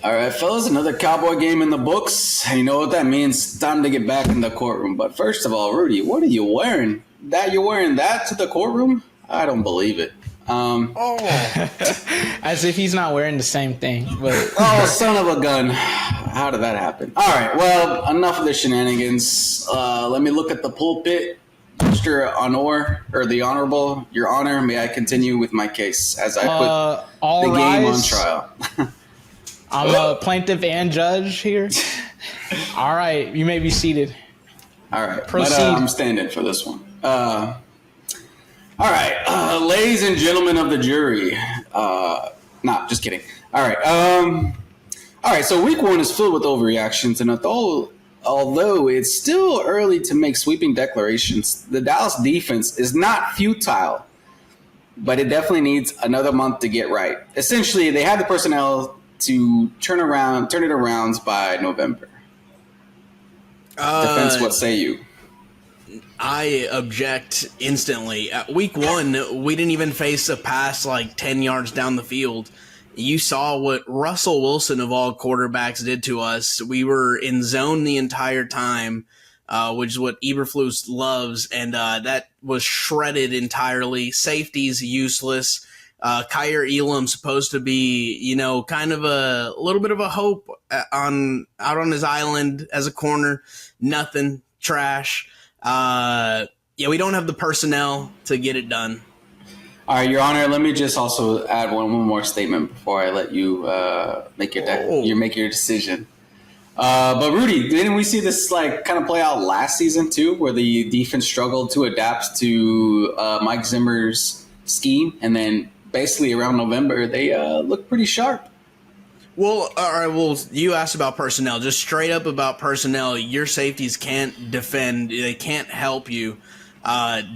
All right, fellas, another Cowboy game in the books. And you know what that means? Time to get back in the courtroom. But first of all, Rudy, what are you wearing? That you're wearing that to the courtroom? I don't believe it. As if he's not wearing the same thing. But Oh, son of a gun. How did that happen? All right, well, enough of the shenanigans. Let me look at the pulpit. Mr. Honor, or the Honorable, Your Honor, may I continue with my case as I put all the game on rise. trial? I'm a plaintiff and judge here. All right, you may be seated. All right, Proceed. But, I'm standing for this one. All right, ladies and gentlemen of the jury. Nah, just kidding. All right. So week one is filled with overreactions, and although it's still early to make sweeping declarations, the Dallas defense is not futile, but it definitely needs another month to get right. Essentially, they have the personnel to turn it around by November. Defense, what say you? I object instantly. At week one, we didn't even face a pass like 10 yards down the field. You saw what Russell Wilson of all quarterbacks did to us. We were in zone the entire time, which is what Eberflus loves, and that was shredded entirely. Safety's useless. Kyer Elam's supposed to be, kind of a little bit of a hope out on his island as a corner. Nothing. Trash. We don't have the personnel to get it done. All right, Your Honor, let me just also add one more statement before I let you make your decision. But Rudy, didn't we see this kind of play out last season too, where the defense struggled to adapt to Mike Zimmer's scheme, and then basically around November they looked pretty sharp. Well, all right. Well, you asked about personnel. Just straight up about personnel. Your safeties can't defend. They can't help you.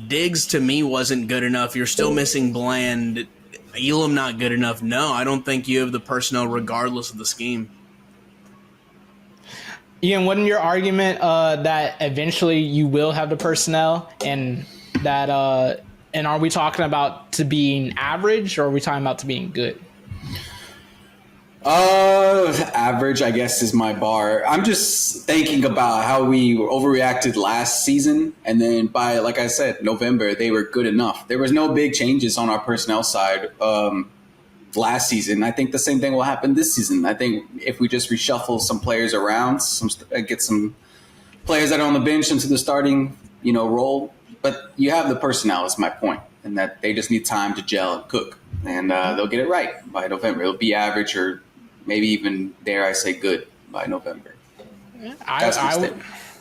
Diggs to me wasn't good enough. You're still missing Bland. Elam not good enough. No, I don't think you have the personnel regardless of the scheme. Ian, wasn't your argument that eventually you will have the personnel, and that and are we talking about to being average, or are we talking about to being good? Average, I guess, is my bar. I'm just thinking about how we overreacted last season, and then by, like I said, November, they were good enough. There was no big changes on our personnel side last season. I think the same thing will happen this season. I think if we just reshuffle some players around, get some players that are on the bench into the starting, role. But you have the personnel, is my point, and that they just need time to gel and cook, and they'll get it right by November. It'll be average, or maybe even, dare I say, good by November.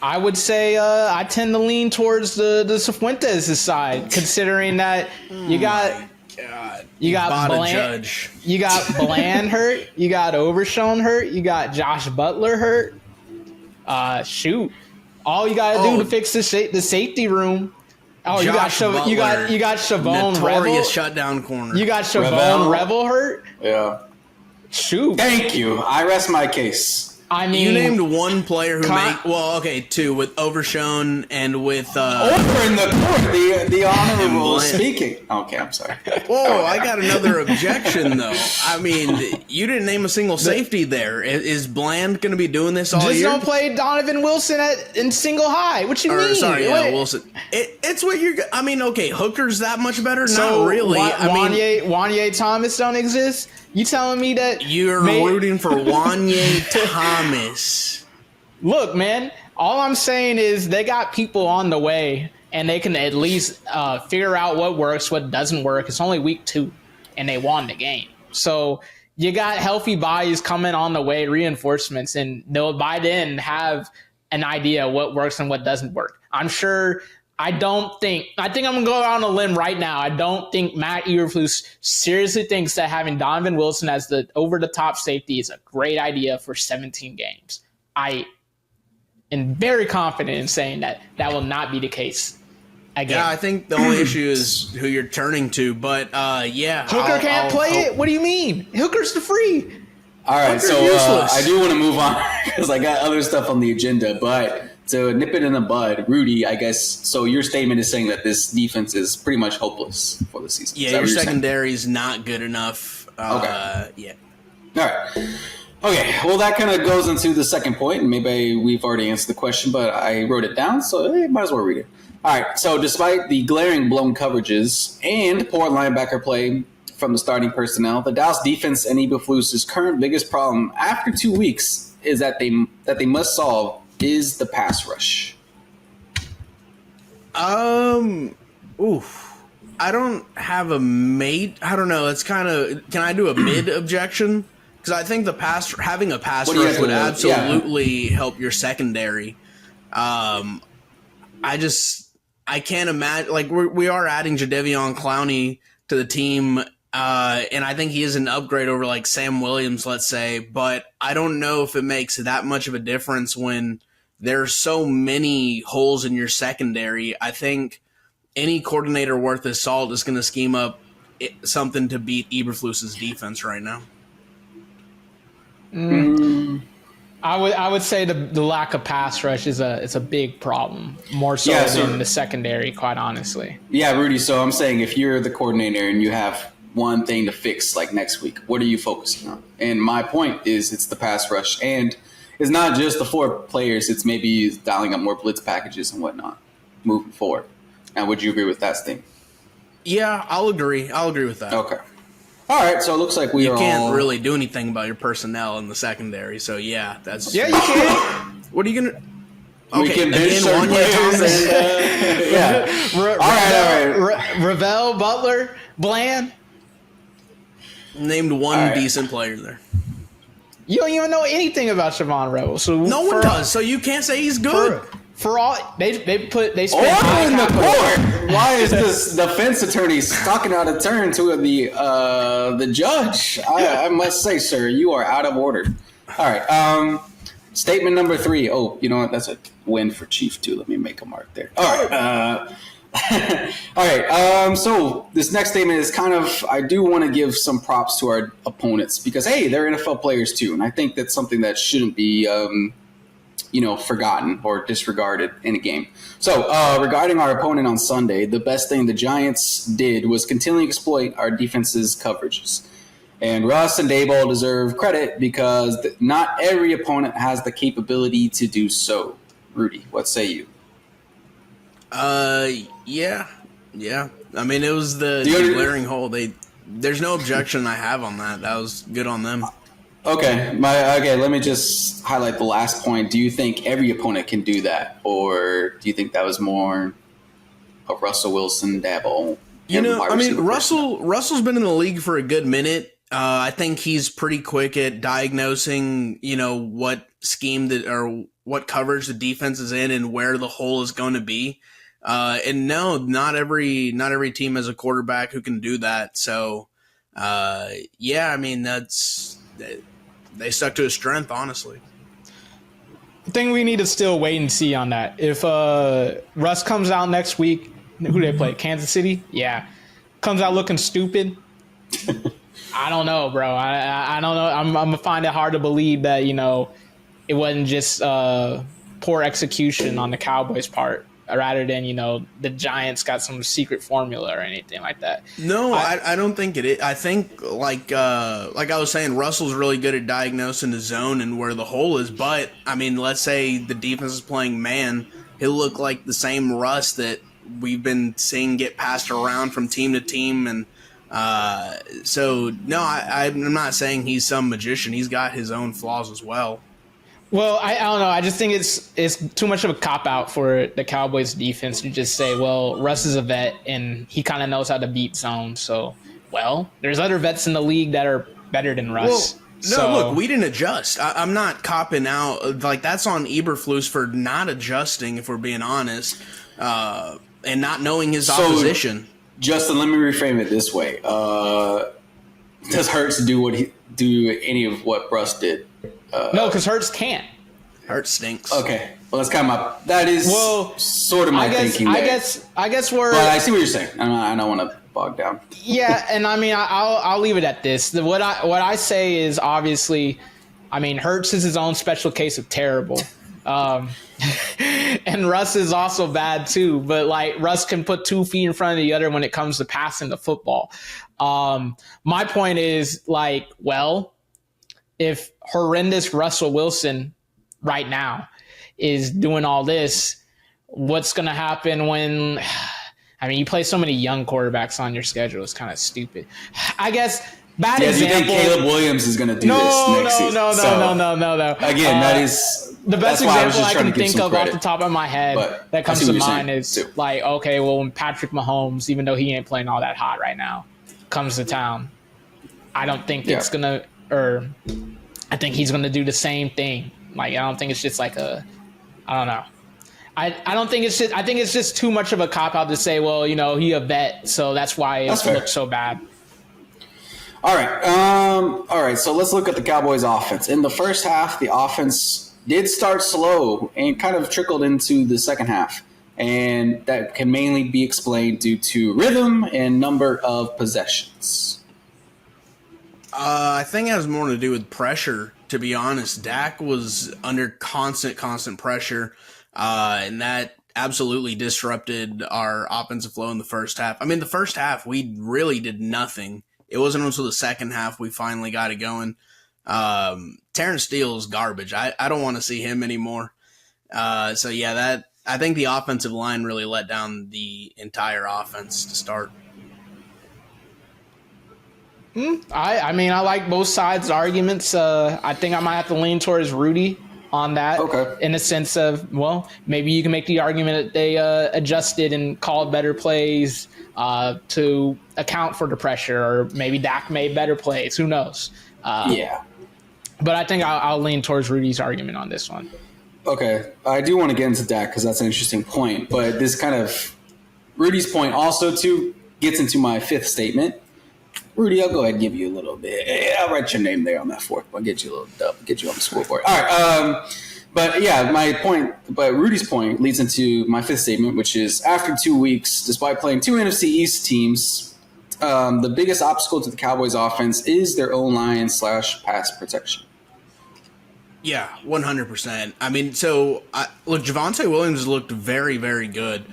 I would say I tend to lean towards the Cifuentes' side, considering that you got Bland, you got Bland hurt, you got Overshown hurt, you got Josh Butler hurt. All you got to do to fix the safety room. Oh, you got Shavon Revel, notorious shutdown corner. You got Shavon Revel hurt. Yeah. Shoot. Thank you. I rest my case. I mean, you named one player who two with Overshown and with over in the court, the honorable speaking. Okay, I'm sorry. Whoa, I got another objection though. I mean, you didn't name a single safety there. Is Bland going to be doing this all year? Just don't play Donovan Wilson in single high. What you mean? Sorry, Wilson. It's what you're. I mean, okay, Hooker's that much better? Not really. Wanye Thomas don't exist. You telling me that you're rooting for Wanye Thomas? Look, man, all I'm saying is they got people on the way, and they can at least figure out what works, what doesn't work. It's only week 2, and they won the game. So you got healthy bodies coming on the way, reinforcements, and they'll by then have an idea what works and what doesn't work. I'm sure. I think I'm going to go out on a limb right now. I don't think Matt Eberflus seriously thinks that having Donovan Wilson as the over-the-top safety is a great idea for 17 games. I am very confident in saying that will not be the case again. Yeah, I think the only issue is who you're turning to, but Hooker can't play it? What do you mean? Hooker's the free. All right, so I do want to move on because I got other stuff on the agenda, but to nip it in the bud, Rudy, I guess, so your statement is saying that this defense is pretty much hopeless for the season. Yeah, your secondary is not good enough. Okay. Yeah. All right. Okay, well, that kind of goes into the second point, and maybe we've already answered the question, but I wrote it down, so might as well read it. All right, so despite the glaring blown coverages and poor linebacker play from the starting personnel, the Dallas defense and Eberflus's current biggest problem after 2 weeks is that they must solve is the pass rush. Oof. I don't have a mate. I don't know. It's kind of. Can I do a mid objection? Because I think having a pass rush would absolutely help your secondary. I can't imagine. Like we are adding Jadeveon Clowney to the team, and I think he is an upgrade over like Sam Williams, let's say. But I don't know if it makes that much of a difference when there's so many holes in your secondary. I think any coordinator worth his salt is going to scheme up something to beat Eberflus's defense right now. I would say the lack of pass rush is a big problem, more so than the secondary, quite honestly. Yeah, Rudy. So I'm saying if you're the coordinator and you have one thing to fix like next week, what are you focusing on? And my point is it's the pass rush, and it's not just the 4 players. It's maybe dialing up more blitz packages and whatnot moving forward. And would you agree with that statement? Yeah, I'll agree. I'll agree with that. Okay. All right, so it looks like you can't really do anything about your personnel in the secondary. So yeah, that's you can. What are you gonna? We can bench certain players. Yeah. All right. Ravel, Butler, Bland. Named one decent player there. You don't even know anything about Siobhan Rebel, so no one does. So you can't say he's good. For all they spent order in the court. Why is this defense attorney talking out of turn to the judge? I must say, sir, you are out of order. All right. Statement number 3. Oh, you know what? That's a win for Chief too. Let me make a mark there. All right. All right. So this next statement is kind of, I do want to give some props to our opponents because, hey, they're NFL players too. And I think that's something that shouldn't be, forgotten or disregarded in a game. So regarding our opponent on Sunday, the best thing the Giants did was continually exploit our defense's coverages. And Russ and Daboll deserve credit because not every opponent has the capability to do so. Rudy, what say you? Yeah. I mean, it was the glaring hole. There's no objection I have on that. That was good on them. Okay, let me just highlight the last point. Do you think every opponent can do that, or do you think that was more of Russell Wilson, Daboll? Russell's been in the league for a good minute. I think he's pretty quick at diagnosing, what scheme or what coverage the defense is in and where the hole is going to be. And no, not every team has a quarterback who can do that. So, they stuck to his strength, honestly. I think we need to still wait and see on that. If Russ comes out next week, who they play? Kansas City? Yeah. Comes out looking stupid. I don't know, bro. I don't know. I'm going to find it hard to believe that, it wasn't just poor execution on the Cowboys' part, rather than, the Giants got some secret formula or anything like that. No, I don't think it is. I think, like I was saying, Russell's really good at diagnosing the zone and where the hole is. But, I mean, let's say the defense is playing man. He'll look like the same Russ that we've been seeing get passed around from team to team. And so, no, I'm not saying he's some magician. He's got his own flaws as well. Well, I don't know. I just think it's too much of a cop-out for the Cowboys defense to just say, well, Russ is a vet, and he kind of knows how to beat zone. So, well, there's other vets in the league that are better than Russ. Look, we didn't adjust. I'm not copping out. Like, that's on Eberflus for not adjusting, if we're being honest, and not knowing his opposition. Justin, let me reframe it this way. Does Hurts do any of what Russ did? No, because Hurts can't. Hurts stinks. Okay, well, that's kind of that is sort of my thinking there. I guess we're. But I see what you're saying. I don't want to bog down. Yeah, and I mean, I'll leave it at this. What I say is obviously, I mean, Hurts is his own special case of terrible. And Russ is also bad too, but like Russ can put 2 feet in front of the other when it comes to passing the football. My point is like, well, if horrendous Russell Wilson right now is doing all this, what's going to happen when, I mean, you play so many young quarterbacks on your schedule. It's kind of stupid. I guess bad example. You think Caleb Williams is going to do this next season? No. Again, that is the best example I can think of off the top of my head that comes to mind is like, okay, well, when Patrick Mahomes, even though he ain't playing all that hot right now, comes to town, I don't think it's going to, or I think he's going to do the same thing. Like, I don't think it's just like I don't know. I don't think it's just, I think it's just too much of a cop-out to say, well, you know, he a vet, so that's why it looks so bad. All right. So let's look at the Cowboys offense. In the first half, the offense did start slow and kind of trickled into the second half. And that can mainly be explained due to rhythm and number of possessions. I think it has more to do with pressure, to be honest. Dak was under constant pressure, and that absolutely disrupted our offensive flow in the first half. I mean, the first half, we really did nothing. It wasn't until the second half we finally got it going. Terrence Steele is garbage. I don't want to see him anymore. So, yeah, I think the offensive line really let down the entire offense to start. I mean, I like both sides' arguments. I think I might have to lean towards Rudy on that. Okay. In the sense of, well, maybe you can make the argument that they adjusted and called better plays to account for the pressure, or maybe Dak made better plays. Who knows? But I think I'll lean towards Rudy's argument on this one. Okay. I do want to get into Dak because that's an interesting point. But this kind of Rudy's point also too gets into my fifth statement. Rudy, I'll go ahead and give you a little bit. I'll write your name there on that fourth one. Get you a little dub. Get you on the scoreboard. All right. But yeah, Rudy's point leads into my fifth statement, which is after 2 weeks, despite playing two NFC East teams, the biggest obstacle to the Cowboys offense is their O-line / pass protection. Yeah, 100%. I mean, look, Javonte Williams looked very, very good.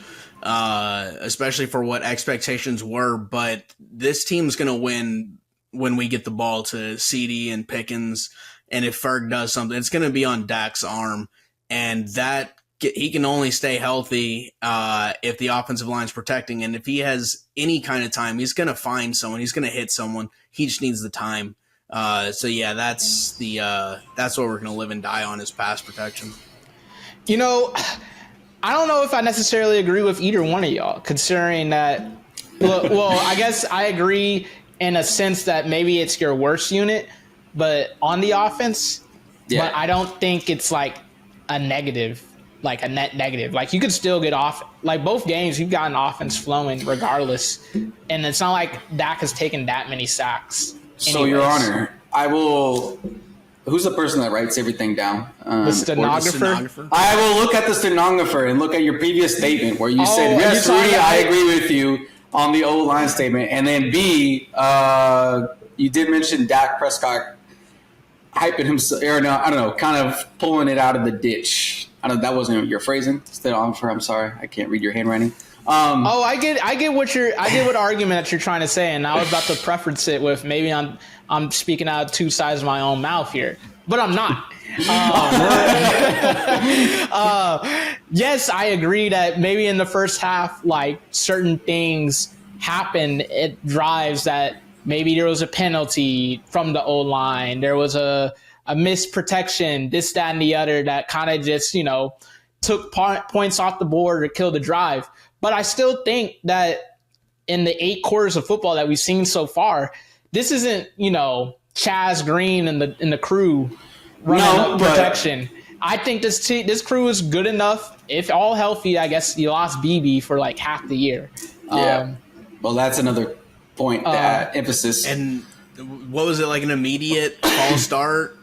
Especially for what expectations were, but this team's going to win when we get the ball to CD and Pickens, and if Ferg does something, it's going to be on Dak's arm, and that he can only stay healthy if the offensive line's protecting, and if he has any kind of time, he's going to find someone, he's going to hit someone, he just needs the time. So yeah, that's what we're going to live and die on, is pass protection. You know, I don't know if I necessarily agree with either one of y'all, considering that, well, I guess I agree in a sense that maybe it's your worst unit, but on the offense, but I don't think it's like a negative, like a net negative. Like, you could still get off, like both games, you've got an offense flowing regardless, and it's not like Dak has taken that many sacks. So, Your Honor, who's the person that writes everything down? The stenographer? I will look at the stenographer and look at your previous statement where you said, yes, Rudy, I agree with you on the O-line statement. And then B, you did mention Dak Prescott hyping himself, or no, I don't know, kind of pulling it out of the ditch. I don't know, that wasn't your phrasing. Stenographer, I'm sorry. I can't read your handwriting. I get what argument that you're trying to say, and I was about to preference it with maybe I'm speaking out of two sides of my own mouth here, but I'm not. Yes, I agree that maybe in the first half, like, certain things happened. It drives that maybe there was a penalty from the O-line, there was a missed protection, this, that, and the other that kind of just, you know, took points off the board or killed the drive. But I still think that in the 8 quarters of football that we've seen so far, this isn't, you know, Chaz Green and the crew running protection. I think this crew is good enough. If all healthy, I guess you lost BB for like half the year. Yeah. Well, that's another point, that emphasis. And what was it, like an immediate false start?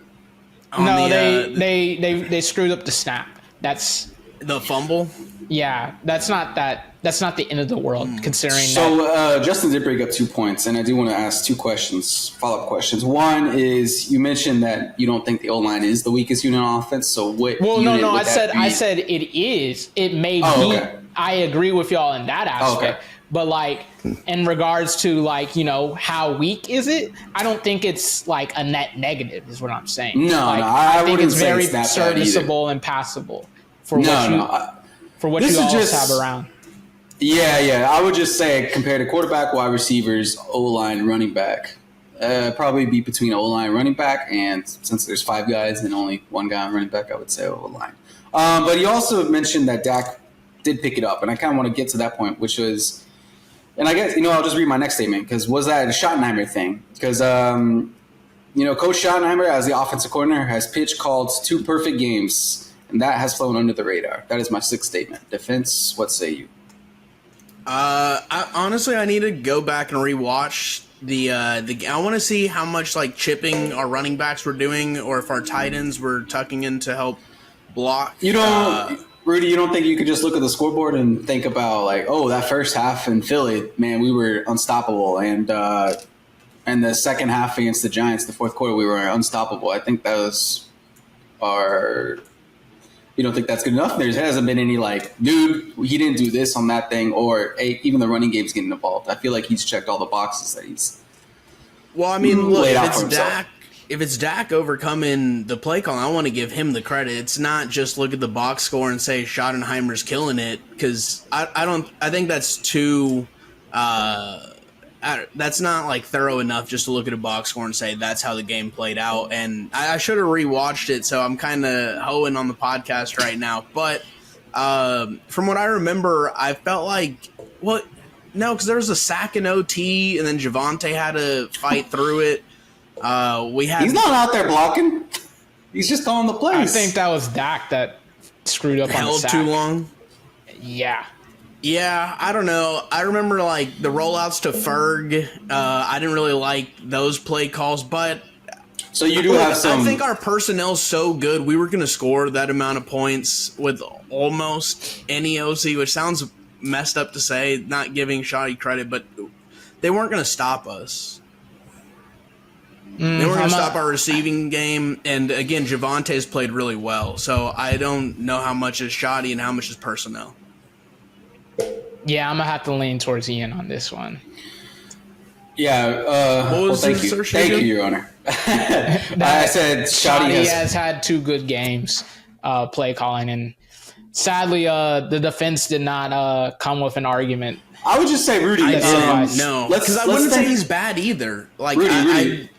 They screwed up the snap. That's the fumble. Yeah, that's not the end of the world, considering that. Justin did bring up 2 points, and I do want to ask 2 questions, follow-up questions. One is, you mentioned that you don't think the O-line is the weakest unit on offense, so what unit would that be? I said it is. It may be. Okay. I agree with y'all in that aspect. But like in regards to like, you know, how weak is it? I don't think it's like a net negative is what I'm saying. No, like, no, I think wouldn't it's say very it's that bad serviceable and passable for what This you is all just- have around. Yeah. I would just say compared to quarterback, wide receivers, O-line, running back, probably be between O-line, running back, and since there's 5 guys and only 1 guy on running back, I would say O-line. But you also mentioned that Dak did pick it up, and I kind of want to get to that point, which was, and I guess, I'll just read my next statement, because was that a Schottenheimer thing? Because, Coach Schottenheimer, as the offensive coordinator, has called 2 perfect games, and that has flown under the radar. That is my 6th statement. Defense, what say you? I need to go back and rewatch the I want to see how much like chipping our running backs were doing, or if our tight ends were tucking in to help block. Rudy, you don't think you could just look at the scoreboard and think about like, oh, that first half in Philly, man, we were unstoppable, and the second half against the Giants, the fourth quarter, we were unstoppable. I think that was our. You don't think that's good enough? There hasn't been any like, dude, he didn't do this on that thing, or hey, even the running game's getting involved. I feel like he's checked all the boxes that he's. Well, I mean, look, laid out for himself. If it's Dak overcoming the play call, I want to give him the credit. It's not just look at the box score and say Schottenheimer's killing it, because I think that's too. That's not like thorough enough just to look at a box score and say that's how the game played out. And I should have rewatched it, so I'm kind of hoeing on the podcast right now. But from what I remember, I felt like no, because there was a sack in OT, and then Javonte had to fight through it. He's not out there blocking. He's just calling the plays. I think that was Dak that screwed up on the held sack. too long. Yeah. Yeah, I don't know. I remember like the rollouts to Ferg. I didn't really like those play calls, but so you do have some. I think our personnel's so good. We were going to score that amount of points with almost any OC, which sounds messed up to say, not giving Shoddy credit, but they weren't going to stop us. They weren't going to stop our receiving game. And again, Javonte's played really well. So I don't know how much is Shoddy and how much is personnel. Yeah, I'm going to have to lean towards Ian on this one. Yeah. Thank you. Thank you, Your Honor. I said Shoddy has had 2 good games play calling, and sadly, the defense did not come with an argument. I would just say, Rudy. No, because I wouldn't say he's bad either. Like, Rudy.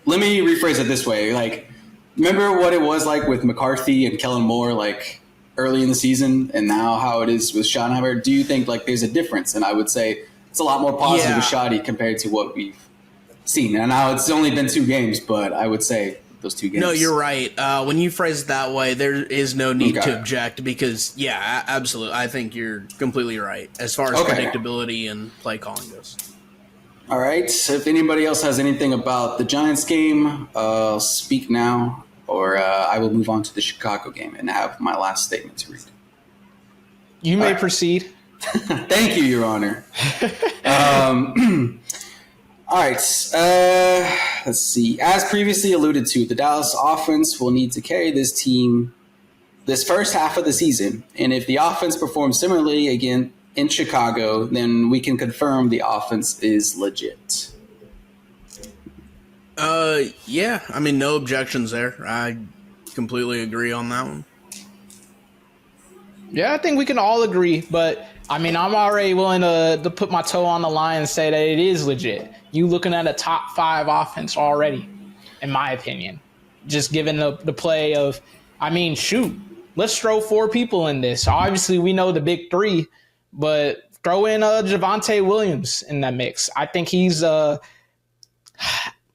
Let me rephrase it this way. Like, remember what it was like with McCarthy and Kellen Moore, like early in the season, and now how it is with Schottenheimer? Do you think like there's a difference? And I would say it's a lot more positive with Shoddy compared to what we've seen. And now it's only been 2 games, but I would say those 2 games. No, you're right. When you phrase it that way, there is no need to object because, yeah, absolutely. I think you're completely right as far as predictability and play calling goes. All right. So if anybody else has anything about the Giants game, speak now, or I will move on to the Chicago game and have my last statement to read. You may proceed. Thank you, Your Honor. All right. Let's see. As previously alluded to, the Dallas offense will need to carry this team this first half of the season. And if the offense performs similarly again in Chicago, then we can confirm the offense is legit. Yeah. I mean, no objections there. I completely agree on that one. Yeah, I think we can all agree, but I mean, I'm already willing to put my toe on the line and say that it is legit. You looking at a top 5 offense already, in my opinion. Just given the play of, I mean, shoot, let's throw 4 people in this. Obviously, we know the big 3, but throw in Javonte Williams in that mix. I think he's not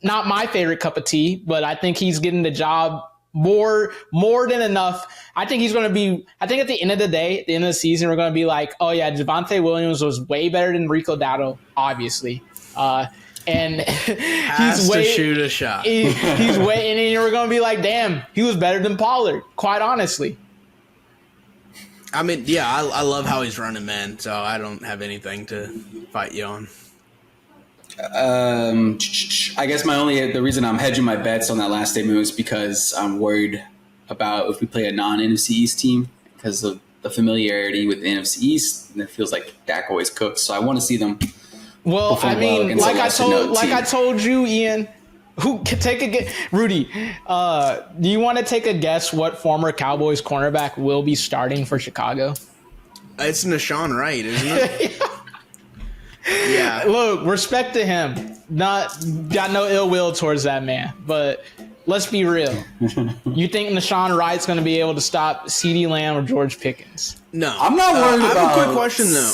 my favorite cup of tea, but I think he's getting the job more than enough. I think he's going to be, I think at the end of the day, at the end of the season, we're going to be like, oh yeah, Javonte Williams was way better than Rico Dowdle, obviously. And he's to shoot a shot. He's way, and then we're going to be like, damn, he was better than Pollard, quite honestly. I mean, yeah, I love how he's running, man. So I don't have anything to fight you on. I guess the reason I'm hedging my bets on that last statement was because I'm worried about if we play a non-NFC East team because of the familiarity with the NFC East, and it feels like Dak always cooks. So I want to see them. Well, I mean, like I told you, Ian. Who can take a guess? Rudy, do you want to take a guess what former Cowboys cornerback will be starting for Chicago? It's Nashawn Wright, isn't it? Yeah. Look, respect to him. Got no ill will towards that man. But let's be real. You think Nashawn Wright's going to be able to stop CeeDee Lamb or George Pickens? No. I'm not worried about. I have a quick question though.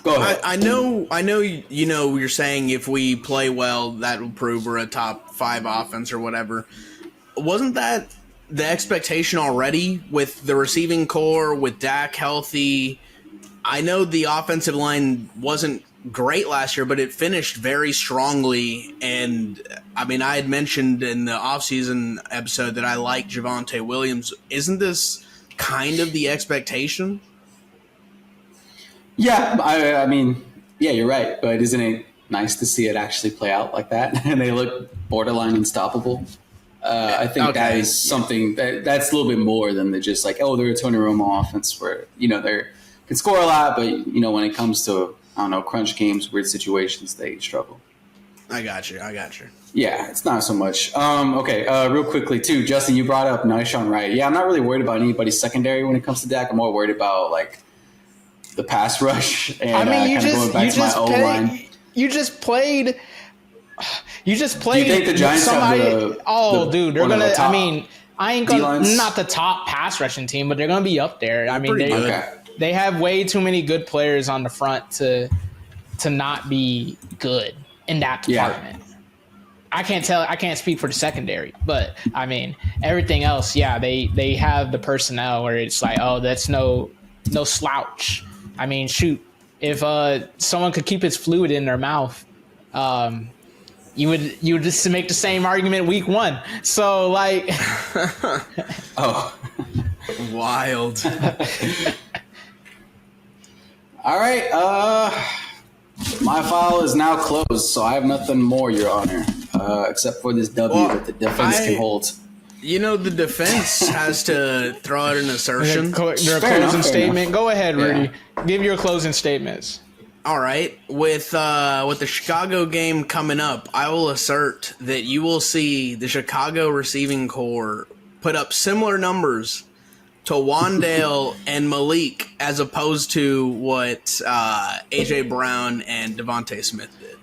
Go ahead. I know. You're saying if we play well, that will prove we're a top 5 offense or whatever. Wasn't that the expectation already with the receiving core, with Dak healthy? I know the offensive line wasn't great last year, but it finished very strongly. And I mean, I had mentioned in the offseason episode that I like Javonte Williams. Isn't this kind of the expectation? Yeah, I mean, yeah, you're right. But isn't it nice to see it actually play out like that? And they look borderline unstoppable. I think that is something that's a little bit more than the just like, oh, they're a Tony Romo offense where, they can score a lot, but, when it comes to, I don't know, crunch games, weird situations, they struggle. I got you. Yeah, it's not so much. Okay, real quickly, too, Justin, you brought up Nashawn Wright. Yeah, I'm not really worried about anybody's secondary when it comes to Dak. I'm more worried about, the pass rush and going back to my O-line. You just played. Do you think the Giants have dude, they're gonna. I mean, I ain't gonna not the top pass rushing team, but they're gonna be up there. I mean, they have way too many good players on the front to not be good in that department. Yeah. I can't speak for the secondary, but I mean everything else. Yeah, they have the personnel where it's like, oh, that's no slouch. I mean, shoot, if someone could keep its fluid in their mouth, you would just make the same argument week 1. So oh, wild. All right, my file is now closed, so I have nothing more, Your Honor, except for this W that the defense can hold. The defense has to throw out an assertion. Their closing statement. Go ahead, Rudy. Yeah. Give your closing statements. All right. With the Chicago game coming up, I will assert that you will see the Chicago receiving core put up similar numbers to Wandale and Malik as opposed to what A.J. Brown and Devontae Smith did.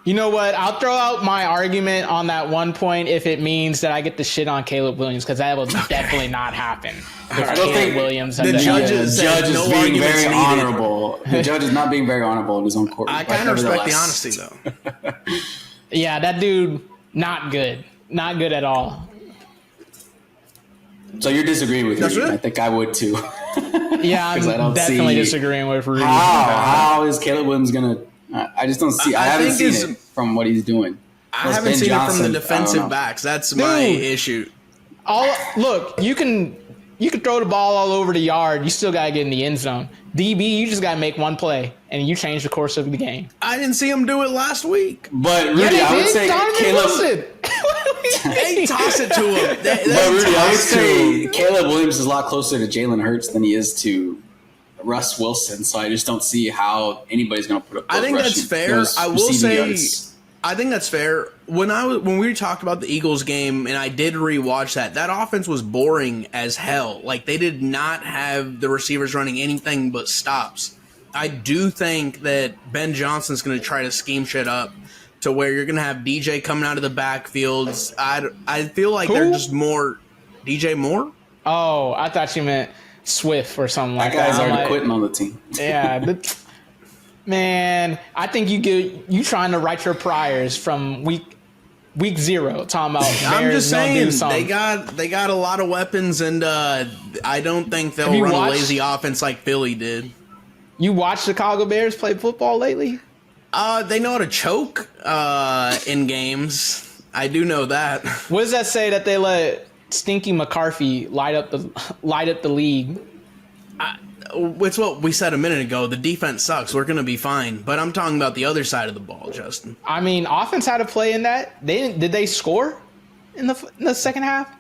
You know what? I'll throw out my argument on that one point if it means that I get the shit on Caleb Williams, because that will definitely not happen. I don't think Williams the judge is being very honorable. The judge is not being very honorable in his own court. I kind of respect the honesty, though. Yeah, that dude, not good. Not good at all. So you're disagreeing with me? I think I would, too. Yeah, I'm definitely disagreeing with Rudy. How is Caleb Williams going to... I just don't see. I haven't seen it from what he's doing. I haven't seen it from the defensive backs. That's my issue. Look, you can throw the ball all over the yard. You still gotta get in the end zone. DB, you just gotta make one play, and you change the course of the game. I didn't see him do it last week. But Rudy, I would say Caleb. They toss it to him. But Rudy, I would say Caleb Williams is a lot closer to Jalen Hurts than he is to Russ Wilson, so I just don't see how anybody's going to put up. I think that's fair. I will say, I think that's fair. When we talked about the Eagles game, and I did rewatch that offense was boring as hell. Like, they did not have the receivers running anything but stops. I do think that Ben Johnson's going to try to scheme shit up to where you're going to have DJ coming out of the backfields. I feel like they're just more DJ Moore. Oh, I thought you meant Swift or something like that. That guy's already quitting on the team. Yeah, man, I think you trying to write your priors from week 0. Talking about I'm just saying they got a lot of weapons, and I don't think they'll run a lazy offense like Philly did. You watched Chicago Bears play football lately? They know how to choke in games. I do know that. What does that say that they let Stinky McCarthy light up the league? It's what we said a minute ago. The defense sucks. We're going to be fine. But I'm talking about the other side of the ball, Justin. I mean, offense had to play in that. Did they score in the second half?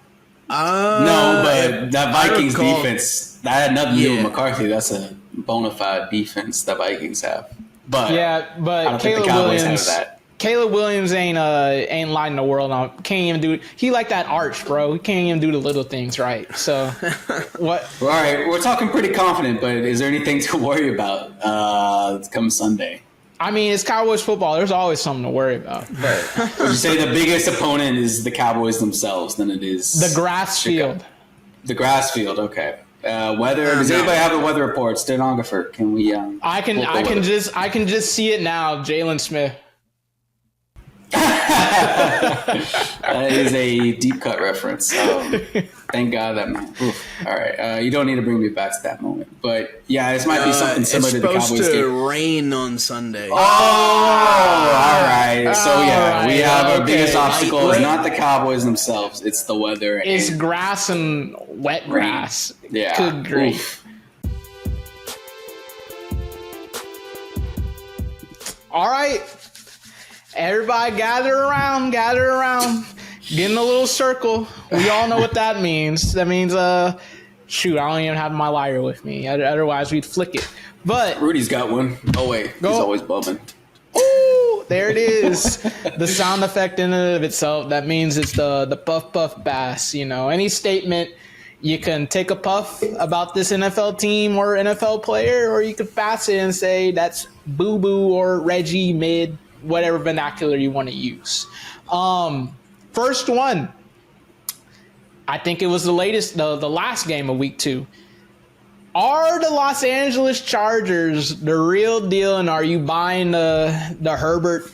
No, but that Vikings defense, that had nothing to do with Yeah. McCarthy. That's a bona fide defense that Vikings have. But Yeah, I but don't think the Caleb Cowboys have Williams. that. Caleb Williams ain't lighting the world on. Can't even do. He like that arch, bro. He can't even do the little things right. So what? All right, we're talking pretty confident, but is there anything to worry about come Sunday? I mean, it's Cowboys football. There's always something to worry about. But Would you say the biggest opponent is the Cowboys themselves than it is the grass field. The grass field, okay. Weather. Does No. anybody have a weather report? Stenographer, can we? I can just see it now. Jalen Smith. That is a deep cut reference. Thank God that man. Oof. All right, you don't need to bring me back to that moment, but yeah, this might be something similar to the It's Cowboys supposed to game. rain on Sunday. Oh, all right. So yeah, we have our okay. biggest obstacle is not the Cowboys themselves; it's the weather. It's and grass and wet grass. Yeah. Good grief. Oof. All right. Everybody gather around. Get in a little circle. We all know what that means. That means, shoot, I don't even have my lighter with me. Otherwise, we'd flick it. But, Rudy's got one. Oh wait, Go. he's always bumming. ooh, there it is. The sound effect in and of itself, that means it's the puff puff bass. You know, any statement, you can take a puff about this NFL team or NFL player, or you could pass it and say that's boo boo or Reggie mid, whatever vernacular you want to use. First one, I think it was the last game of week 2. Are the Los Angeles Chargers the real deal, and are you buying the Herbert?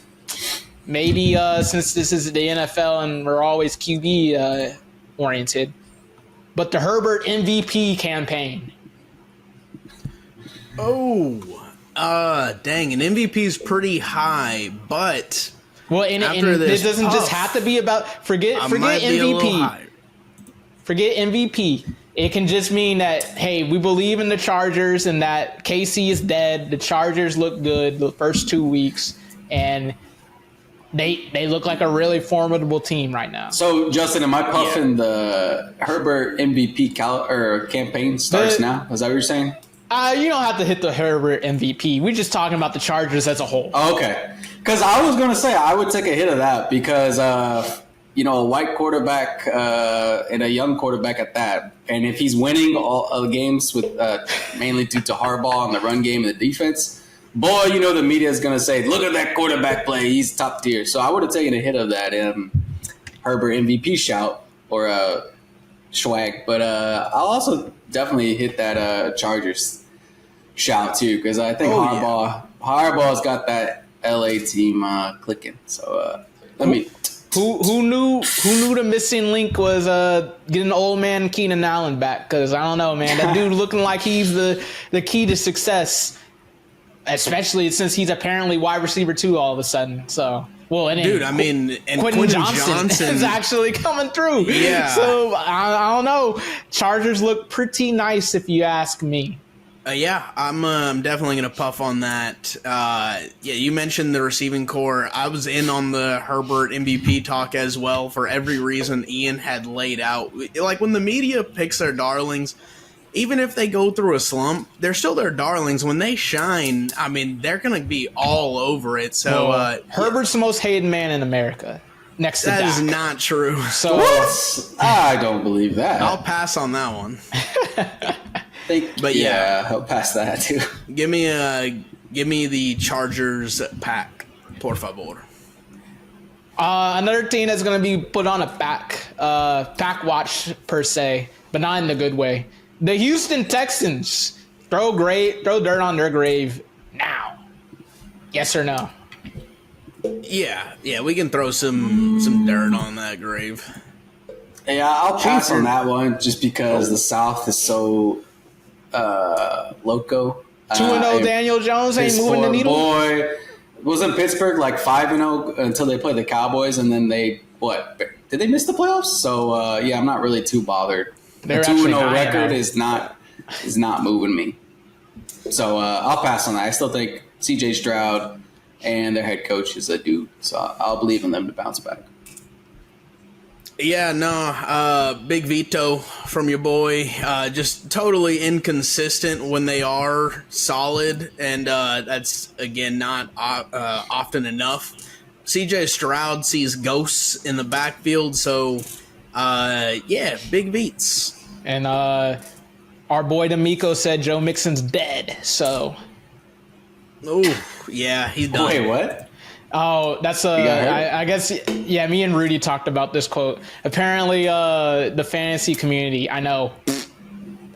Maybe since this is the NFL and we're always QB oriented, but the Herbert MVP campaign. Oh, dang, an MVP is pretty high, but Well, and After it this doesn't just puff, have to be about forget I might be a little MVP. higher. Forget MVP. It can just mean that, hey, we believe in the Chargers and that KC is dead. The Chargers look good the first 2 weeks, and they look like a really formidable team right now. So Justin, am I puffing the Herbert MVP campaign starts The- now? Is that what you're saying? You don't have to hit the Herbert MVP. We're just talking about the Chargers as a whole. Oh, okay. Because I was going to say I would take a hit of that because, a white quarterback and a young quarterback at that. And if he's winning all games with mainly due to Harbaugh and the run game and the defense, boy, the media is going to say, look at that quarterback play. He's top tier. So I would have taken a hit of that Herbert MVP shout or swag. But I'll also definitely hit that Chargers shout too because I think Harbaugh's got that LA team clicking. So let me. Who knew the missing link was getting old man Keenan Allen back? Because I don't know, man, that dude looking like he's the key to success, especially since he's apparently wide receiver 2 all of a sudden. So, and Dude, I mean, and Quentin Quentin Johnson is actually coming through. Yeah. So I don't know. Chargers look pretty nice if you ask me. I'm definitely going to puff on that. You mentioned the receiving core. I was in on the Herbert MVP talk as well for every reason Ian had laid out. Like when the media picks their darlings, even if they go through a slump, they're still their darlings. When they shine, I mean, they're going to be all over it. So Herbert's the most hated man in America, next to that Dak. is not true. So What? I don't believe that. I'll pass on that one. But yeah, I'll pass that too. Give me the Chargers pack, por favor. Another team that's going to be put on a pack watch per se, but not in the good way. The Houston Texans. Throw dirt on their grave now. Yes or no? Yeah, we can throw some dirt on that grave. Yeah, I'll pass on that one just because the South is so loco. 2-0 Daniel Jones ain't moving the needle. Boy, wasn't Pittsburgh like 5-0 until they played the Cowboys, and then did they miss the playoffs? So I'm not really too bothered. They're The actually 2-0 9-0. record is not moving me. So I'll pass on that. I still think C.J. Stroud and their head coach is a dude, so I'll believe in them to bounce back. Yeah, no, big veto from your boy. Just totally inconsistent when they are solid, and that's again not often enough. CJ Stroud sees ghosts in the backfield, so yeah, big beats. And our boy D'Amico said Joe Mixon's dead. So, Oh, yeah, he's done. Wait, what? oh, that's I guess yeah. Me and Rudy talked about this quote. Apparently, the fantasy community. I know,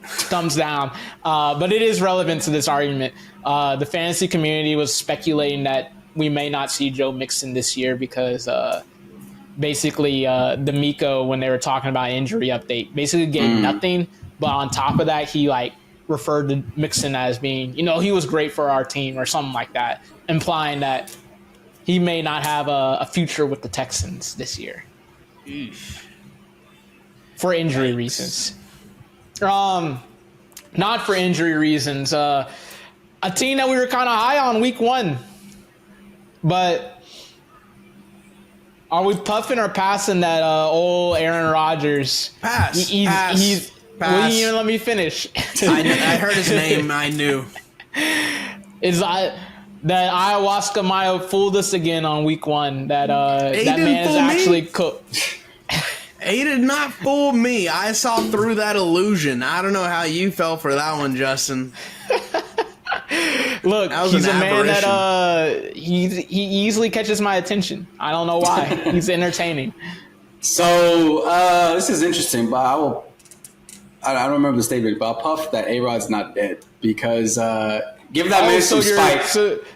thumbs down, but it is relevant to this argument. The fantasy community was speculating that we may not see Joe Mixon this year because basically D'Amico, when they were talking about injury update, basically gave nothing. But on top of that, he like referred to Mixon as being, he was great for our team or something like that, implying that he may not have a future with the Texans this year for injury reasons. Not for injury reasons. A team that we were kind of high on week 1, but are we puffing or passing that old Aaron Rodgers? Pass. He's Pass. Will you even let me finish? I heard his name. I knew. That ayahuasca might have fooled us again on week 1. That didn't man is fool me. actually cooked. He did not fool me. I saw through that illusion. I don't know how you fell for that one, Justin. Look, That was he's a an man aberration. that he easily catches my attention. I don't know why. He's entertaining. So this is interesting, but I don't remember the statement, but I'll puff that A-Rod's not dead because give that man some spite.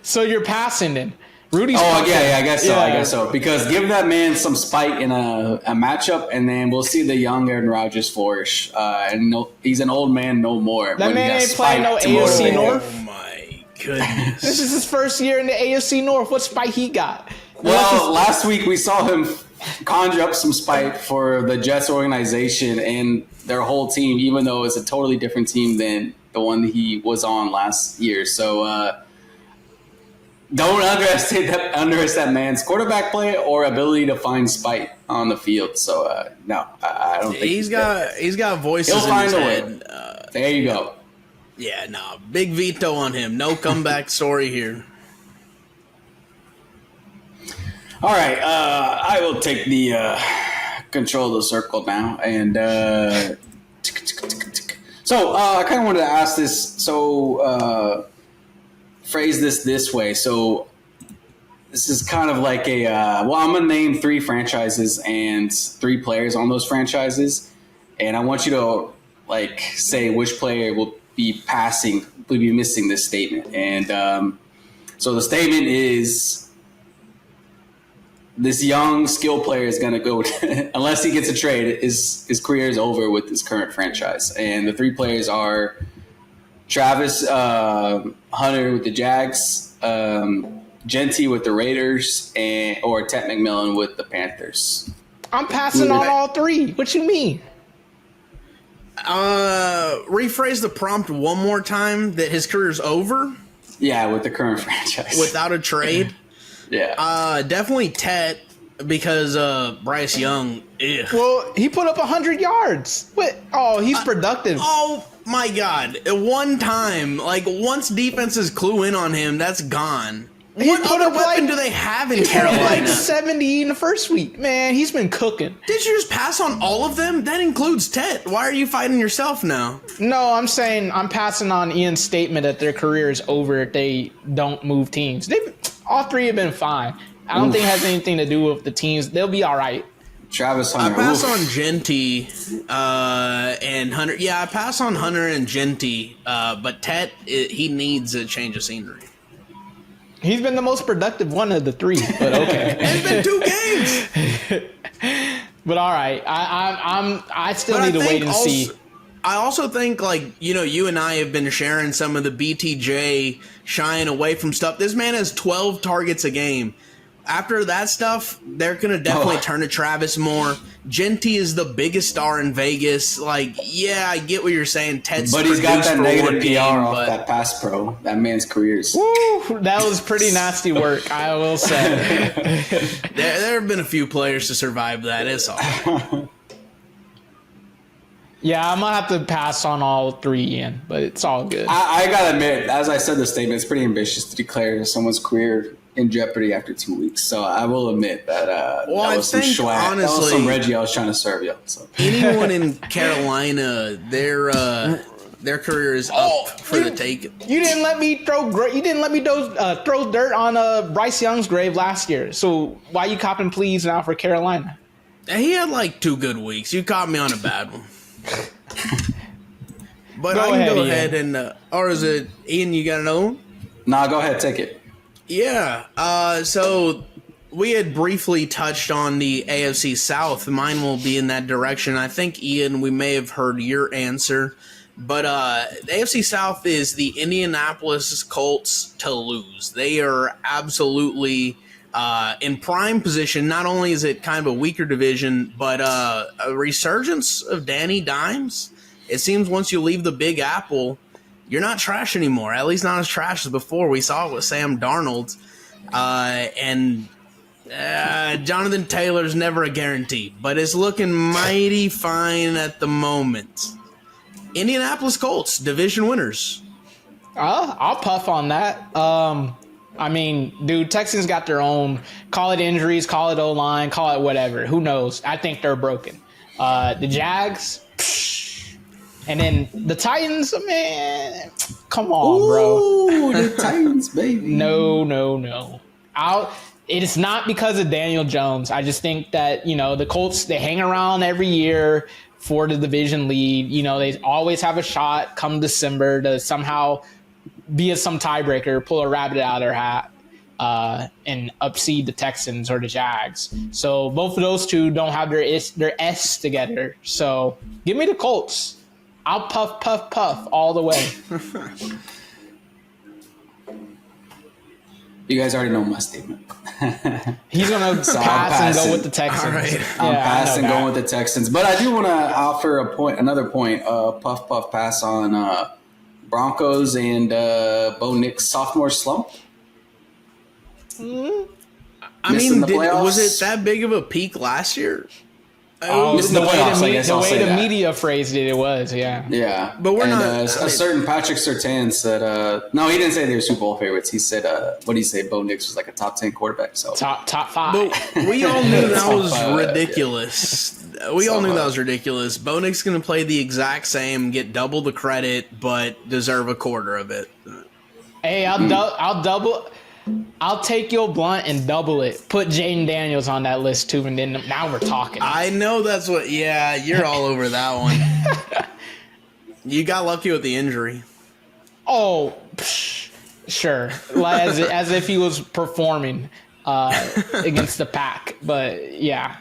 So you're passing then. Rudy's. Oh yeah, I guess so. Yeah. I guess so. Because give that man some spite in a matchup, and then we'll see the young Aaron Rodgers flourish. And he's an old man no more. That when he man has ain't playing no spite to AFC motivate him. North. Oh my goodness. This is his first year in the AFC North. What spite he got? Well, last week we saw him conjure up some spite for the Jets organization and their whole team, even though it's a totally different team than the one he was on last year. So don't underestimate that man's quarterback play or ability to find spite on the field. So no, I don't think he's got voices He'll in find his a head. way. There you go. Yeah, no, big veto on him. No comeback story here. All right, I will take the control of the circle now, and so I kind of wanted to ask this. So phrase this way. So this is kind of like a well, I'm gonna name 3 franchises and 3 players on those franchises, and I want you to like say which player will be missing this statement. And so the statement is, this young skill player is going to go unless he gets a trade. His career is over with his current franchise. And the 3 players are Travis Hunter with the Jags, Genty with the Raiders, or Ted McMillan with the Panthers. I'm passing on all 3. What you mean? Rephrase the prompt one more time. That his career's over Yeah, with the current franchise. without a trade. Yeah. Definitely Tet because Bryce Young. Ugh. Well, he put up 100 yards. What? Oh, he's productive. Oh my God! One time, like once defenses clue in on him, that's gone. He What put other up weapon like- do they have in He put up Carolina? like 70 in the first week. Man, he's been cooking. Did you just pass on all of them? That includes Tet. Why are you fighting yourself now? No, I'm saying I'm passing on Ian's statement that their career is over if they don't move teams. All 3 have been fine. I don't think it has anything to do with the teams. They'll be all right. Travis I Hunter. pass Oof. on Genty and Hunter. Yeah, I pass on Hunter and Genty, but Tet, he needs a change of scenery. He's been the most productive one of the 3, but okay. It's been 2 games. But all right, I still But need to I wait think and also, see. I also think, like, you and I have been sharing some of the BTJ shying away from stuff. This man has 12 targets a game. after that stuff, they're going to definitely turn to Travis more. Genty is the biggest star in Vegas. Like, yeah, I get what you're saying. Ted's but he's got that negative PR game, off that pass pro. That man's careers. Woo, that was pretty nasty work, I will say. there have been a few players to survive that. It's all. Yeah, I'm going to have to pass on all 3, Ian, but it's all good. I got to admit, as I said the statement, it's pretty ambitious to declare someone's career in jeopardy after 2 weeks. So I will admit that that was some swag. Honestly, that was some Reggie I was trying to serve you. So. Anyone in Carolina, their career is up for the taking. You didn't let me throw dirt on Bryce Young's grave last year. So why you copping pleas now for Carolina? He had like 2 good weeks. You caught me on a bad one. But go I can go Ian. ahead and or is it Ian? You got another one? Nah, go ahead, take it. Yeah. So we had briefly touched on the AFC South. Mine will be in that direction. I think, Ian, we may have heard your answer. But the AFC South is the Indianapolis Colts to lose. They are absolutely in prime position. Not only is it kind of a weaker division, but a resurgence of Danny Dimes. It seems once you leave the Big Apple, you're not trash anymore, at least not as trash as before. We saw it with Sam Darnold. And Jonathan Taylor's never a guarantee, but it's looking mighty fine at the moment. Indianapolis Colts, division winners. I'll puff on that. I mean, dude, Texans got their own. Call it injuries, call it O-line, call it whatever. Who knows? I think they're broken. The Jags, and then the Titans, man, come on, bro. The Titans, baby. No. It is not because of Daniel Jones. I just think that, the Colts, they hang around every year for the division lead. They always have a shot come December to somehow be some tiebreaker, pull a rabbit out of their hat, and upseed the Texans or the Jags. So both of those two don't have their S together. So give me the Colts. I'll puff all the way. You guys already know my statement. He's going to pass and go with the Texans. All right. I'm passing, going with the Texans. But I do want to offer another point, puff pass on Broncos and Bo Nix sophomore slump. I mean, was it that big of a peak last year? The way the media phrased it was, yeah. Yeah. But we're not. A certain Patrick Surtain said, no, he didn't say they were Super Bowl favorites. He said, what did he say? Bo Nix was like a top 10 quarterback. So Top 5. But we all knew that was ridiculous. Yeah. We all knew that was ridiculous. Bo Nix going to play the exact same, get double the credit, but deserve a quarter of it. Hey, I'll take your blunt and double it. Put Jaden Daniels on that list too, and then now we're talking. I know that's what. Yeah, you're all over that one. You got lucky with the injury. Oh, sure. As if he was performing against the pack, but yeah.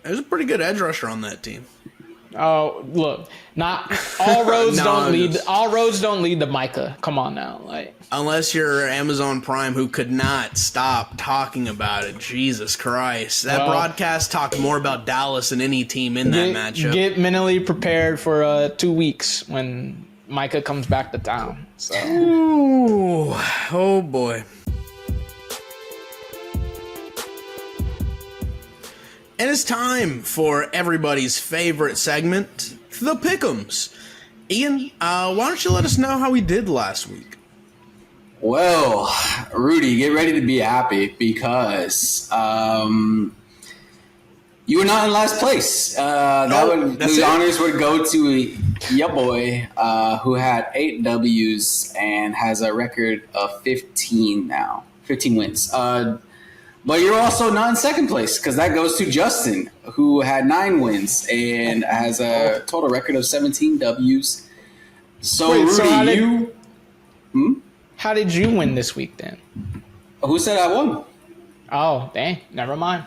There's a pretty good edge rusher on that team. Oh, look! Not all roads don't lead. All roads don't lead to Micah. Come on now, unless you're Amazon Prime, who could not stop talking about it. Jesus Christ, that broadcast talked more about Dallas than any team in that matchup. Get mentally prepared for 2 weeks when Micah comes back to town. So. Ooh, oh boy. And it's time for everybody's favorite segment, the Pick'ems. Ian, why don't you let us know how we did last week? Well, Rudy, get ready to be happy because you were not in last place. The honors would go to your boy, who had 8 W's and has a record of 15 now, 15 wins. But you're also not in second place because that goes to Justin, who had 9 wins and has a total record of 17 W's. So, Rudy, how did you win this week then? Who said I won? Oh, dang. Never mind.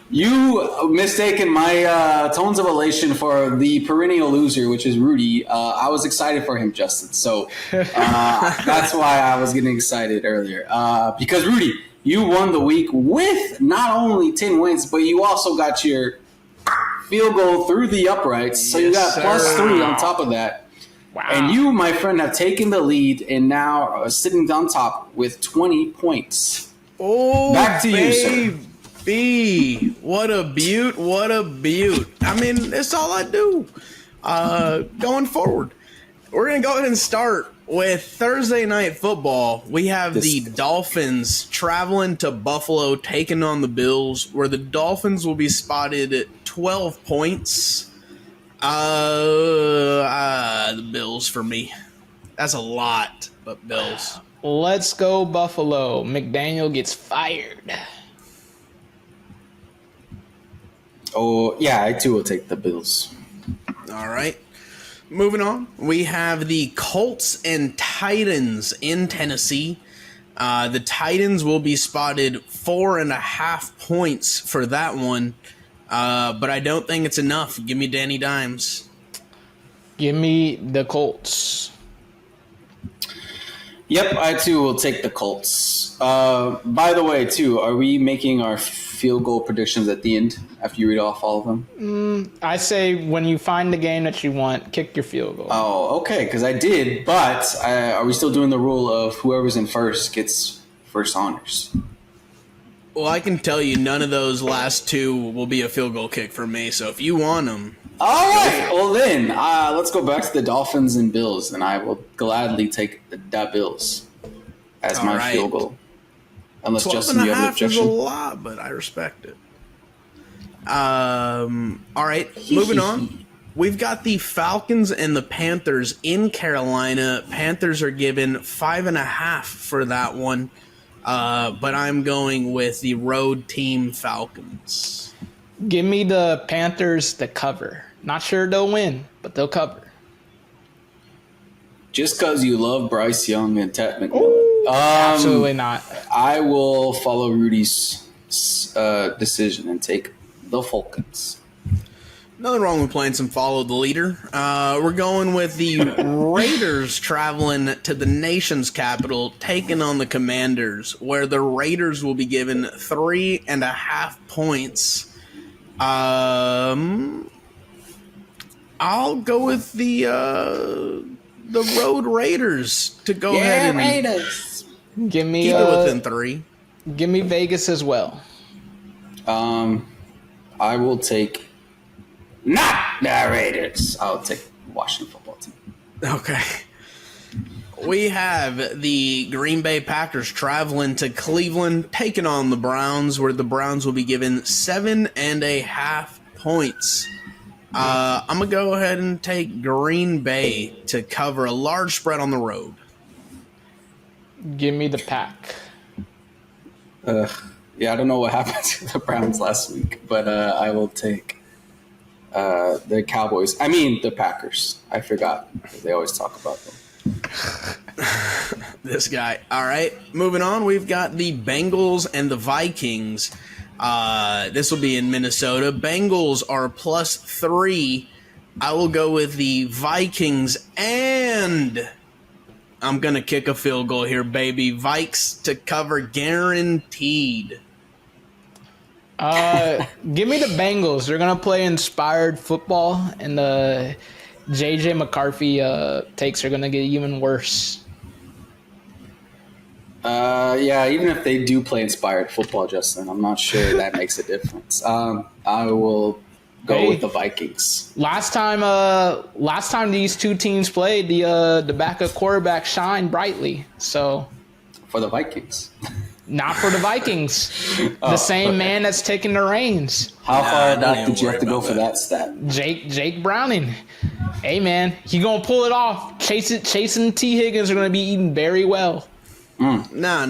You mistaken my tones of elation for the perennial loser, which is Rudy. I was excited for him, Justin. So that's why I was getting excited earlier. Because, Rudy, you won the week with not only 10 wins, but you also got your field goal through the uprights. So you got +3 on top of that. Wow. And you, my friend, have taken the lead and now are sitting on top with 20 points. Oh, back to you, sir. baby. What a beaut. What a beaut. I mean, that's all I do. Going forward, we're going to go ahead and start with Thursday Night Football. We have the Dolphins traveling to Buffalo, taking on the Bills, where the Dolphins will be spotted at 12 points. The Bills for me. That's a lot, but Bills. Let's go Buffalo. McDaniel gets fired. Oh, yeah, I too will take the Bills. All right. Moving on, we have the Colts and Titans in Tennessee. The Titans will be spotted 4.5 points for that one, but I don't think it's enough. Give me Danny Dimes. Give me the Colts. Yep, I too will take the Colts. By the way, too, are we making our field goal predictions at the end after you read off all of them? I say when you find the game that you want, kick your field goal. Oh, okay, because I did, but are we still doing the rule of whoever's in first gets first honors? Well, I can tell you none of those last two will be a field goal kick for me, so if you want them... All right, well then, let's go back to the Dolphins and Bills, and I will gladly take the Bills as my field goal. Unless Justin, you have an objection. Is a lot, but I respect it. All right, moving on. We've got the Falcons and the Panthers in Carolina. Panthers are given 5.5 for that one, but I'm going with the road team Falcons. Give me the Panthers to cover. Not sure they'll win, but they'll cover. Just because you love Bryce Young and Ted McMillan. Absolutely not. I will follow Rudy's decision and take the Falcons. Nothing wrong with playing some follow the leader. We're going with the Raiders traveling to the nation's capital, taking on the Commanders, where the Raiders will be given 3.5 points. I'll go with the Road Raiders to go ahead and Raiders. Give me keep it within 3. Give me Vegas as well. I will take not the Raiders. I'll take Washington football team. Okay. We have the Green Bay Packers traveling to Cleveland, taking on the Browns, where the Browns will be given 7.5 points. I'm going to go ahead and take Green Bay to cover a large spread on the road. Give me the Pack. Yeah, I don't know what happened to the Browns last week, but I will take the Cowboys. I mean, the Packers. I forgot. They always talk about them. This guy. All right, moving on. We've got the Bengals and the Vikings. This will be in Minnesota. Bengals are +3. I will go with the Vikings, and I'm going to kick a field goal here, baby. Vikes to cover guaranteed. Give me the Bengals. They're going to play inspired football, and the J.J. McCarthy takes are going to get even worse. Yeah, even if they do play inspired football, Justin, I'm not sure that makes a difference. I will go with the Vikings. Last time these two teams played, the backup quarterback shined brightly. So for the Vikings, not for the Vikings. The same man that's taking the reins. How far back did you have to go for that stat? Jake Browning. Hey man, he gonna pull it off. Chase and T. Higgins are gonna be eating very well. Nah.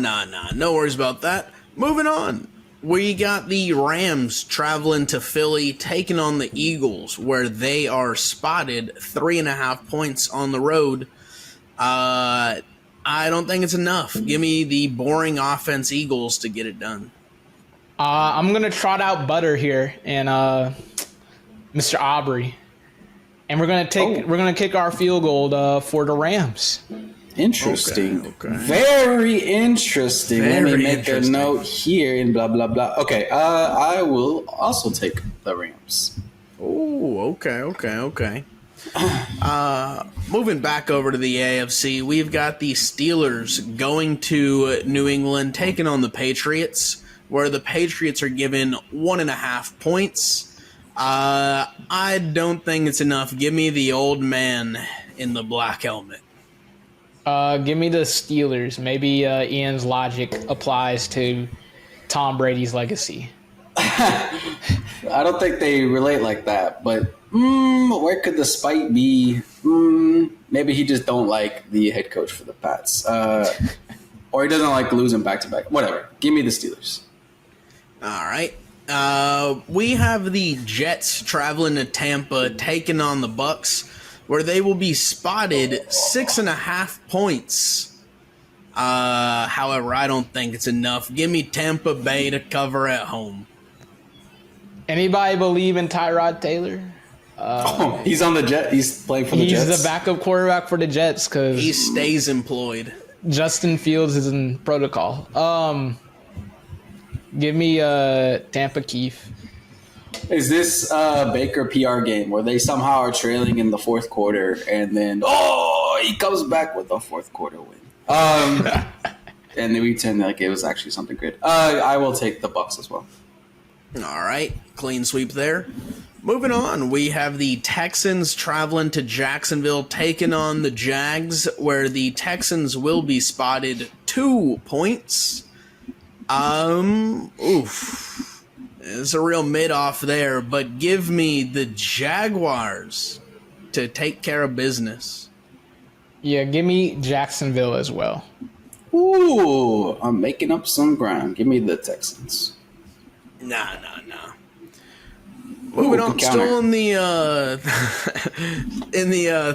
No worries about that. Moving on. We got the Rams traveling to Philly, taking on the Eagles, where they are spotted 3.5 points on the road. I don't think it's enough. Give me the boring offense Eagles to get it done. I'm gonna trot out Butter here and Mr. Aubrey, and we're gonna kick our field goal for the Rams. Interesting. Okay. Very interesting. Let Very me make interesting. a note here and blah, blah, blah. Okay. I will also take the Rams. Oh, okay. Moving back over to the AFC, we've got the Steelers going to New England, taking on the Patriots, where the Patriots are given 1.5 points. I don't think it's enough. Give me the old man in the black helmet. Give me the Steelers. Maybe Ian's logic applies to Tom Brady's legacy. I don't think they relate like that, but where could the spite be? Maybe he just don't like the head coach for the Pats. Or he doesn't like losing back-to-back. Whatever. Give me the Steelers. All right. We have the Jets traveling to Tampa, taking on the Bucks, where they will be spotted 6.5 points. However, I don't think it's enough. Give me Tampa Bay to cover at home. Anybody believe in Tyrod Taylor? He's on the Jet. He's playing for the Jets. He's the backup quarterback for the Jets He because stays employed. Justin Fields is in protocol. Give me Tampa Keefe. Is this a Baker PR game where they somehow are trailing in the fourth quarter and then he comes back with a fourth quarter win? And then we pretend like it was actually something good. I will take the Bucks as well. All right, clean sweep there. Moving on, we have the Texans traveling to Jacksonville, taking on the Jags, where the Texans will be spotted 2 points. It's a real mid-off there, but give me the Jaguars to take care of business. Yeah, give me Jacksonville as well. Ooh, I'm making up some ground. Give me the Texans. Nah. Moving on, still in the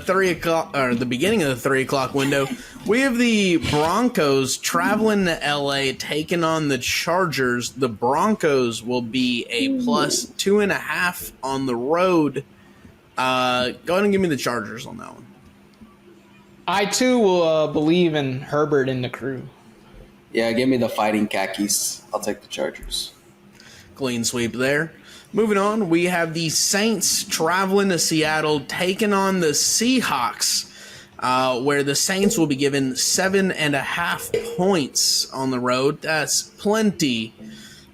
3 o'clock or the beginning of the 3 o'clock window, we have the Broncos traveling to LA, taking on the Chargers. The Broncos will be a +2.5 on the road. Go ahead and give me the Chargers on that one. I too will believe in Herbert and the crew. Yeah, give me the Fighting Khakis. I'll take the Chargers. Clean sweep there. Moving on, we have the Saints traveling to Seattle, taking on the Seahawks, where the Saints will be given 7.5 points on the road. That's plenty,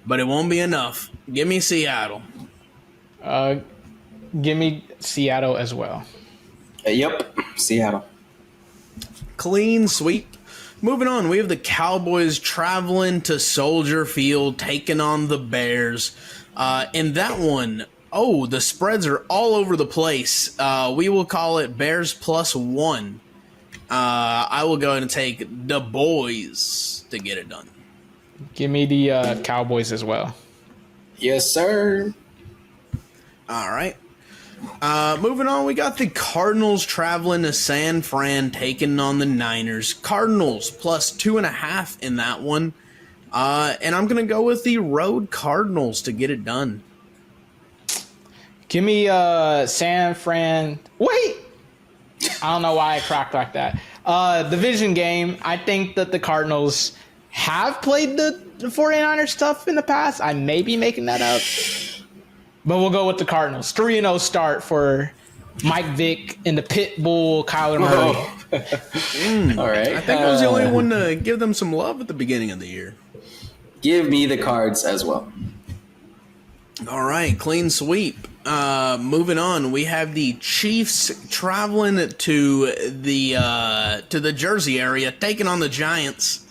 but it won't be enough. Give me Seattle. Give me Seattle as well. Yep, Seattle. Clean sweep. Moving on, we have the Cowboys traveling to Soldier Field, taking on the Bears. In that one, the spreads are all over the place. We will call it Bears +1. I will go ahead and take the boys to get it done. Give me the Cowboys as well. Yes, sir. All right. Moving on, we got the Cardinals traveling to San Fran, taking on the Niners. Cardinals +2.5 in that one. And I'm going to go with the road Cardinals to get it done. Give me San Fran. Wait! I don't know why I cracked like that. Division game. I think that the Cardinals have played the 49ers tough in the past. I may be making that up. But we'll go with the Cardinals. 3-0 start for Mike Vick and the Pit Bull Kyler Murray. All right. I think I was the only one to give them some love at the beginning of the year. Give me the Cards as well. All right, clean sweep. Moving on, we have the Chiefs traveling to the Jersey area, taking on the Giants.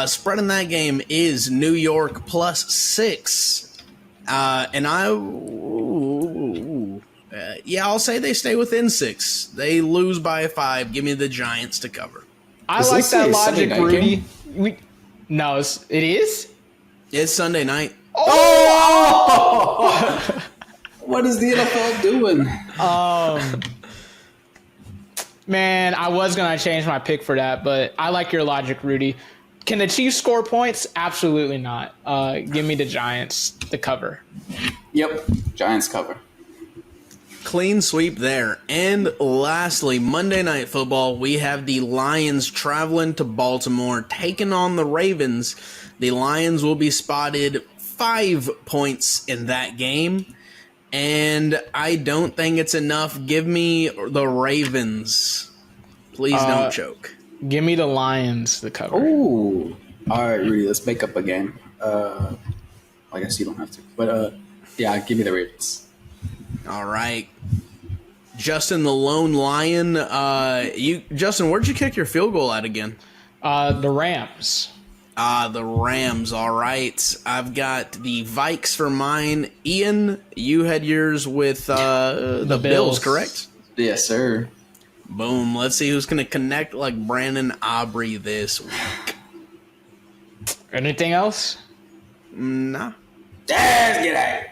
Spread in that game is New York +6. And I'll say they stay within 6. They lose by 5. Give me the Giants to cover. I Is like this that a logic, Sunday night Rudy. game? No, it is? It's Sunday night. Oh! What is the NFL doing? Man, I was going to change my pick for that, but I like your logic, Rudy. Can the Chiefs score points? Absolutely not. Give me the Giants to cover. Yep, Giants cover. Clean sweep there. And lastly, Monday Night Football, we have the Lions traveling to Baltimore, taking on the Ravens. The Lions will be spotted 5 points in that game, and I don't think it's enough. Give me the Ravens. Please don't choke. Give me the Lions to cover. Ooh. All right, Rudy, let's make up a game. I guess you don't have to. But, yeah, give me the Ravens. All right. Justin, the lone lion. Justin, where'd you kick your field goal at again? The Rams. The Rams. All right. I've got the Vikes for mine. Ian, you had yours with the Bills, correct? Yes, sir. Boom. Let's see who's going to connect like Brandon Aubrey this week. Anything else? Nah. Let's get out.